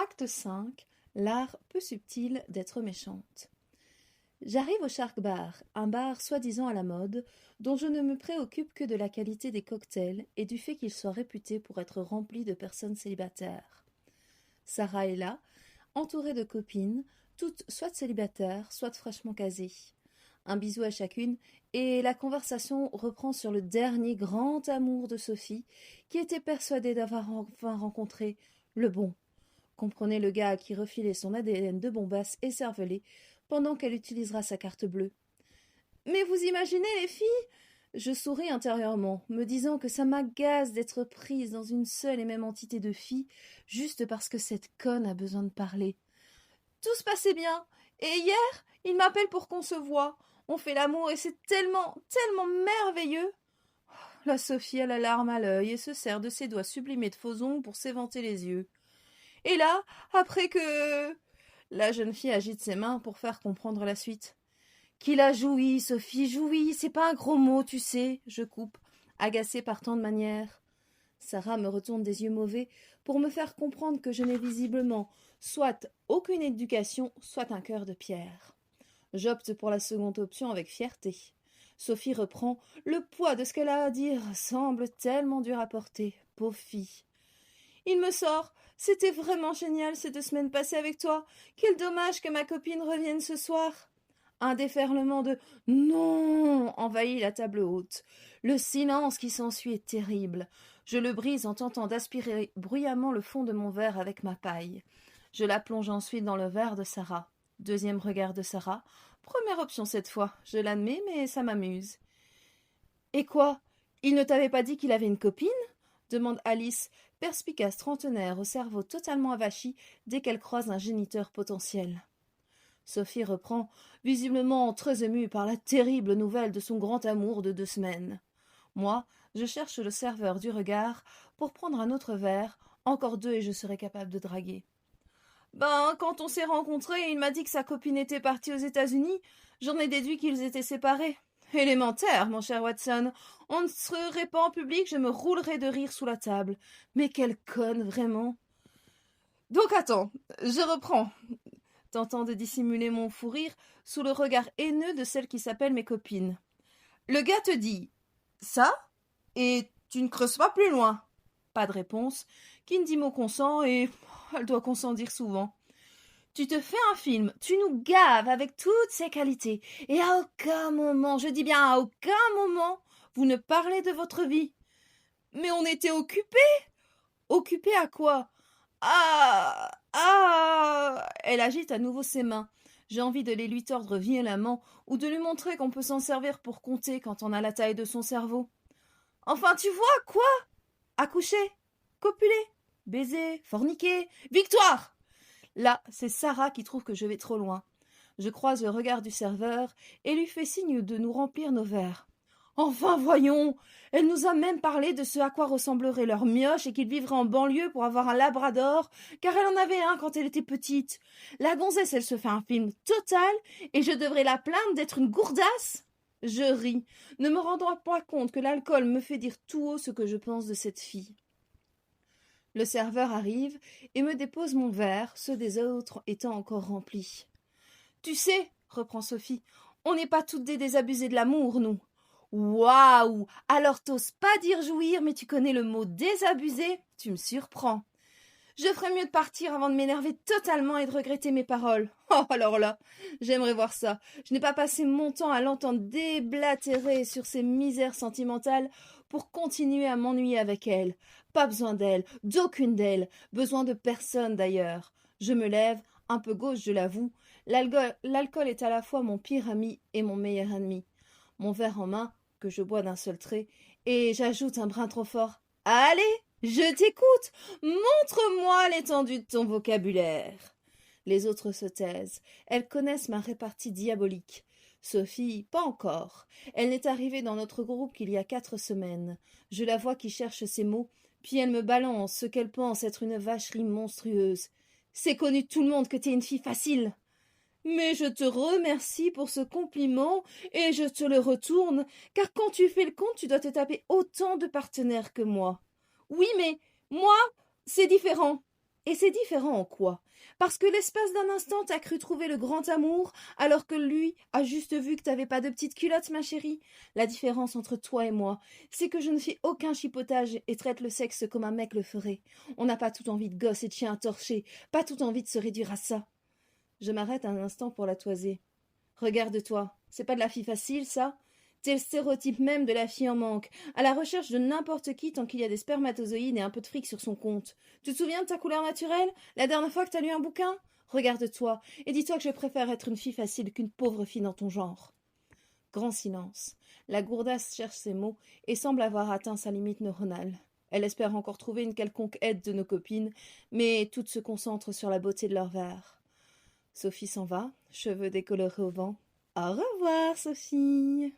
Acte 5. L'art peu subtil d'être méchante. J'arrive au Shark Bar, un bar soi-disant à la mode, dont je ne me préoccupe que de la qualité des cocktails et du fait qu'il soit réputé pour être rempli de personnes célibataires. Sarah est là, entourée de copines, toutes soit célibataires, soit fraîchement casées. Un bisou à chacune, et la conversation reprend sur le dernier grand amour de Sophie, qui était persuadée d'avoir enfin rencontré le bon. Comprenez le gars qui refilait son ADN de bombasse et cervelé pendant qu'elle utilisera sa carte bleue. Mais vous imaginez, les filles? Je souris intérieurement, me disant que ça m'agace d'être prise dans une seule et même entité de filles, juste parce que cette conne a besoin de parler. Tout se passait bien, et hier, il m'appelle pour qu'on se voie. On fait l'amour et c'est tellement, tellement merveilleux. La Sophie a la larme à l'œil et se sert de ses doigts sublimés de faux ongles pour s'éventer les yeux. Et là, après que... La jeune fille agite ses mains pour faire comprendre la suite. Qu'il a joui, Sophie, joui, c'est pas un gros mot, tu sais, je coupe, agacée par tant de manières. Sarah me retourne des yeux mauvais pour me faire comprendre que je n'ai visiblement soit aucune éducation, soit un cœur de pierre. J'opte pour la seconde option avec fierté. Sophie reprend. Le poids de ce qu'elle a à dire semble tellement dur à porter. Pauvre fille. Il me sort. C'était vraiment génial ces 2 semaines passées avec toi. Quel dommage que ma copine revienne ce soir. Un déferlement de non envahit la table haute. Le silence qui s'ensuit est terrible. Je le brise en tentant d'aspirer bruyamment le fond de mon verre avec ma paille. Je la plonge ensuite dans le verre de Sarah. Deuxième regard de Sarah. Première option cette fois. Je l'admets, mais ça m'amuse. Et quoi? Il ne t'avait pas dit qu'il avait une copine? Demande Alice, perspicace trentenaire au cerveau totalement avachi dès qu'elle croise un géniteur potentiel. Sophie reprend, visiblement très émue par la terrible nouvelle de son grand amour de 2 semaines. Moi, je cherche le serveur du regard pour prendre un autre verre, encore 2 et je serai capable de draguer. Ben, quand on s'est rencontrés, il m'a dit que sa copine était partie aux États-Unis. J'en ai déduit qu'ils étaient séparés. Élémentaire, mon cher Watson. On ne serait pas en public, je me roulerais de rire sous la table. Mais quelle conne, vraiment. Donc attends, je reprends, tentant de dissimuler mon fou rire sous le regard haineux de celles qui s'appellent mes copines. Le gars te dit ça, et tu ne creuses pas plus loin. Pas de réponse. Kindy mot consent et elle doit consentir souvent. Tu te fais un film, tu nous gaves avec toutes ses qualités, et à aucun moment, je dis bien à aucun moment, vous ne parlez de votre vie. Mais on était occupés. Occupés à quoi? Ah! Ah! Elle agite à nouveau ses mains. J'ai envie de les lui tordre violemment ou de lui montrer qu'on peut s'en servir pour compter quand on a la taille de son cerveau. Enfin, tu vois, quoi? Accoucher, copuler, baiser, forniquer, victoire! Là, c'est Sarah qui trouve que je vais trop loin. Je croise le regard du serveur et lui fais signe de nous remplir nos verres. Enfin, voyons! Elle nous a même parlé de ce à quoi ressemblerait leur mioche et qu'ils vivraient en banlieue pour avoir un labrador, car elle en avait un quand elle était petite. La gonzesse, elle se fait un film total et je devrais la plaindre d'être une gourdasse? Je ris, ne me rendant pas compte que l'alcool me fait dire tout haut ce que je pense de cette fille. Le serveur arrive et me dépose mon verre, ceux des autres étant encore remplis. Tu sais, reprend Sophie, on n'est pas toutes des désabusées de l'amour, nous. Waouh! Alors t'oses pas dire jouir, mais tu connais le mot désabusé? Tu me surprends. Je ferais mieux de partir avant de m'énerver totalement et de regretter mes paroles. Oh, alors là, j'aimerais voir ça. Je n'ai pas passé mon temps à l'entendre déblatérer sur ses misères sentimentales pour continuer à m'ennuyer avec elle. Pas besoin d'elle, d'aucune d'elle, besoin de personne d'ailleurs. Je me lève, un peu gauche, je l'avoue. L'alcool est à la fois mon pire ami et mon meilleur ennemi. Mon verre en main, que je bois d'un seul trait, et j'ajoute un brin trop fort. Allez, je t'écoute. Montre-moi l'étendue de ton vocabulaire. Les autres se taisent. Elles connaissent ma répartie diabolique. Sophie, pas encore. Elle n'est arrivée dans notre groupe qu'il y a 4 semaines. Je la vois qui cherche ses mots, puis elle me balance ce qu'elle pense être une vacherie monstrueuse. C'est connu de tout le monde que t'es une fille facile. Mais je te remercie pour ce compliment et je te le retourne, car quand tu fais le compte, tu dois te taper autant de partenaires que moi. Oui, mais moi, c'est différent. Et c'est différent en quoi? Parce que l'espace d'un instant t'as cru trouver le grand amour, alors que lui a juste vu que t'avais pas de petite culotte, ma chérie. La différence entre toi et moi, c'est que je ne fais aucun chipotage et traite le sexe comme un mec le ferait. On n'a pas tout envie de gosses et de chiens à torcher, pas tout envie de se réduire à ça. Je m'arrête un instant pour la toiser. Regarde-toi, c'est pas de la fille facile, ça? T'es le stéréotype même de la fille en manque, à la recherche de n'importe qui tant qu'il y a des spermatozoïdes et un peu de fric sur son compte. Tu te souviens de ta couleur naturelle, la dernière fois que t'as lu un bouquin? Regarde-toi, et dis-toi que je préfère être une fille facile qu'une pauvre fille dans ton genre. Grand silence. La gourdasse cherche ses mots et semble avoir atteint sa limite neuronale. Elle espère encore trouver une quelconque aide de nos copines, mais toutes se concentrent sur la beauté de leur verre. Sophie s'en va, cheveux décolorés au vent. Au revoir, Sophie.